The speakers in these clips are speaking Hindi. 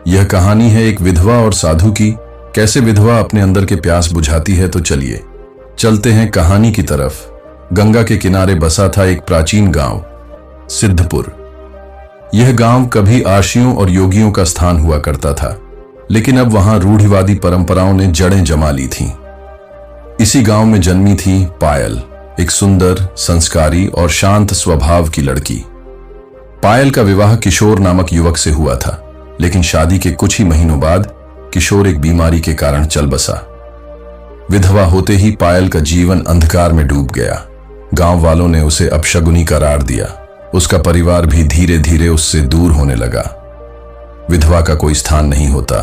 यह कहानी है एक विधवा और साधु की। कैसे विधवा अपने अंदर के प्यास बुझाती है, तो चलिए चलते हैं कहानी की तरफ। गंगा के किनारे बसा था एक प्राचीन गांव, सिद्धपुर। यह गांव कभी आर्षियों और योगियों का स्थान हुआ करता था, लेकिन अब वहां रूढ़िवादी परंपराओं ने जड़ें जमा ली थीं। इसी गांव में जन्मी थी पायल, एक सुंदर, संस्कारी और शांत स्वभाव की लड़की। पायल का विवाह किशोर नामक युवक से हुआ था, लेकिन शादी के कुछ ही महीनों बाद किशोर एक बीमारी के कारण चल बसा। विधवा होते ही पायल का जीवन अंधकार में डूब गया। गांव वालों ने उसे अपशगुनी करार दिया। उसका परिवार भी धीरे धीरे उससे दूर होने लगा। विधवा का कोई स्थान नहीं होता।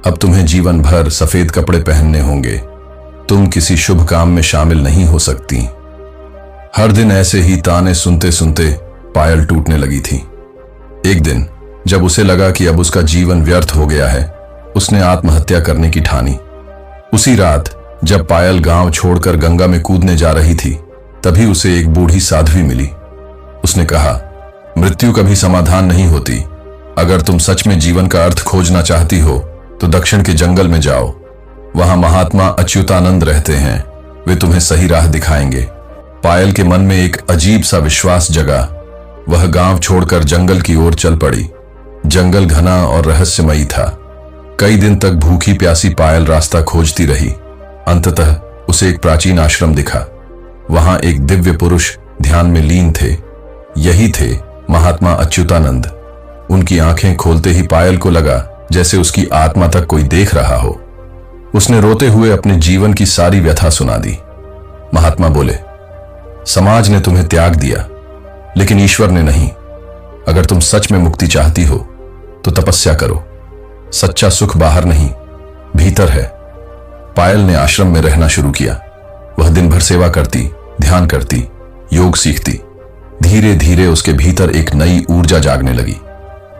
अब तुम्हें जीवन भर सफेद कपड़े पहनने होंगे। तुम किसी शुभ काम में शामिल नहीं हो सकती। हर दिन ऐसे ही ताने सुनते सुनते पायल टूटने लगी थी। एक दिन जब उसे लगा कि अब उसका जीवन व्यर्थ हो गया है, उसने आत्महत्या करने की ठानी। उसी रात जब पायल गांव छोड़कर गंगा में कूदने जा रही थी, तभी उसे एक बूढ़ी साध्वी मिली। उसने कहा, मृत्यु कभी समाधान नहीं होती। अगर तुम सच में जीवन का अर्थ खोजना चाहती हो तो दक्षिण के जंगल में जाओ। वहां महात्मा अच्युतानंद रहते हैं। वे तुम्हें सही राह दिखाएंगे। पायल के मन में एक अजीब सा विश्वास जगा। वह गांव छोड़कर जंगल की ओर चल पड़ी। जंगल घना और रहस्यमयी था। कई दिन तक भूखी प्यासी पायल रास्ता खोजती रही। अंततः उसे एक प्राचीन आश्रम दिखा। वहां एक दिव्य पुरुष ध्यान में लीन थे। यही थे महात्मा अच्युतानंद। उनकी आंखें खोलते ही पायल को लगा जैसे उसकी आत्मा तक कोई देख रहा हो। उसने रोते हुए अपने जीवन की सारी व्यथा सुना दी। महात्मा बोले, समाज ने तुम्हें त्याग दिया, लेकिन ईश्वर ने नहीं। अगर तुम सच में मुक्ति चाहती हो तो तपस्या करो। सच्चा सुख बाहर नहीं, भीतर है। पायल ने आश्रम में रहना शुरू किया। वह दिन भर सेवा करती, ध्यान करती, योग सीखती। धीरे धीरे उसके भीतर एक नई ऊर्जा जागने लगी।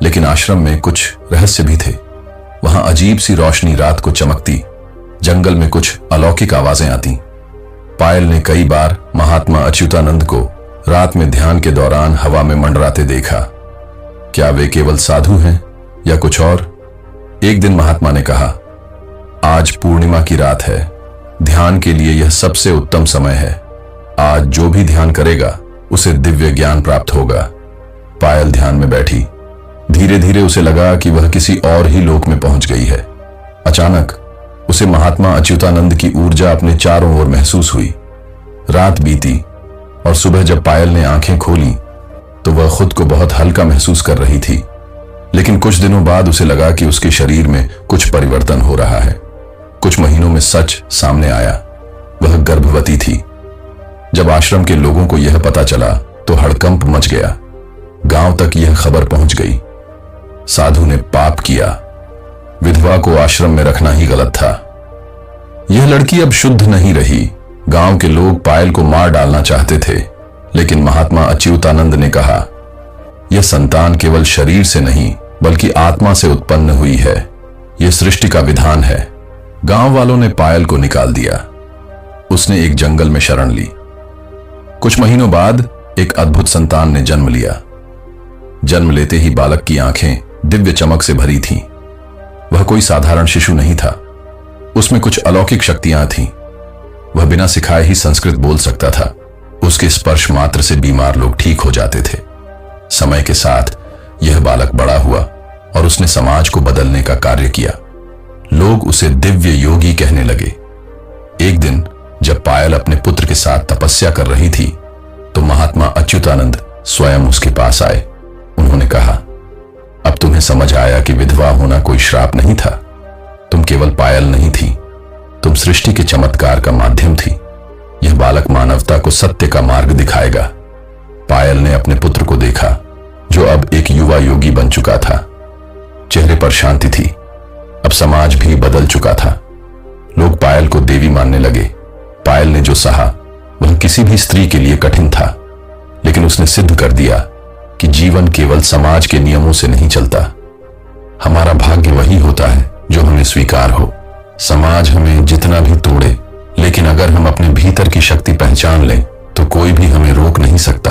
लेकिन आश्रम में कुछ रहस्य भी थे। वहां अजीब सी रोशनी रात को चमकती। जंगल में कुछ अलौकिक आवाजें आती। पायल ने कई बार महात्मा अच्युतानंद को रात में ध्यान के दौरान हवा में मंडराते देखा। क्या वे केवल साधु हैं या कुछ और? एक दिन महात्मा ने कहा, आज पूर्णिमा की रात है। ध्यान के लिए यह सबसे उत्तम समय है। आज जो भी ध्यान करेगा उसे दिव्य ज्ञान प्राप्त होगा। पायल ध्यान में बैठी। धीरे धीरे उसे लगा कि वह किसी और ही लोक में पहुंच गई है। अचानक उसे महात्मा अच्युतानंद की ऊर्जा अपने चारों ओर महसूस हुई। रात बीती और सुबह जब पायल ने आंखें खोली तो वह खुद को बहुत हल्का महसूस कर रही थी। लेकिन कुछ दिनों बाद उसे लगा कि उसके शरीर में कुछ परिवर्तन हो रहा है। कुछ महीनों में सच सामने आया। वह गर्भवती थी। जब आश्रम के लोगों को यह पता चला तो हड़कंप मच गया। गांव तक यह खबर पहुंच गई। साधु ने पाप किया। विधवा को आश्रम में रखना ही गलत था। यह लड़की अब शुद्ध नहीं रही। गांव के लोग पायल को मार डालना चाहते थे, लेकिन महात्मा अच्युतानंद ने कहा, यह संतान केवल शरीर से नहीं बल्कि आत्मा से उत्पन्न हुई है। यह सृष्टि का विधान है। गांव वालों ने पायल को निकाल दिया। उसने एक जंगल में शरण ली। कुछ महीनों बाद एक अद्भुत संतान ने जन्म लिया। जन्म लेते ही बालक की आंखें दिव्य चमक से भरी थीं। वह कोई साधारण शिशु नहीं था। उसमें कुछ अलौकिक शक्तियां थीं। वह बिना सिखाए ही संस्कृत बोल सकता था। उसके स्पर्श मात्र से बीमार लोग ठीक हो जाते थे। समय के साथ यह बालक बड़ा हुआ और उसने समाज को बदलने का कार्य किया। लोग उसे दिव्य योगी कहने लगे। एक दिन जब पायल अपने पुत्र के साथ तपस्या कर रही थी तो महात्मा अच्युतानंद स्वयं उसके पास आए। उन्होंने कहा, अब तुम्हें समझ आया कि विधवा होना कोई श्राप नहीं था। तुम केवल पायल नहीं थी, तुम सृष्टि के चमत्कार का माध्यम थी। यह बालक मानवता को सत्य का मार्ग दिखाएगा। पायल ने अपने पुत्र को देखा, जो अब एक युवा योगी बन चुका था। चेहरे पर शांति थी। अब समाज भी बदल चुका था। लोग पायल को देवी मानने लगे। पायल ने जो सहा वह किसी भी स्त्री के लिए कठिन था, लेकिन उसने सिद्ध कर दिया कि जीवन केवल समाज के नियमों से नहीं चलता। हमारा भाग्य वही होता है जो हमें स्वीकार हो। समाज हमें जितना भी तोड़े, लेकिन अगर हम अपने भीतर की शक्ति पहचान लें तो कोई भी हमें रोक नहीं सकता।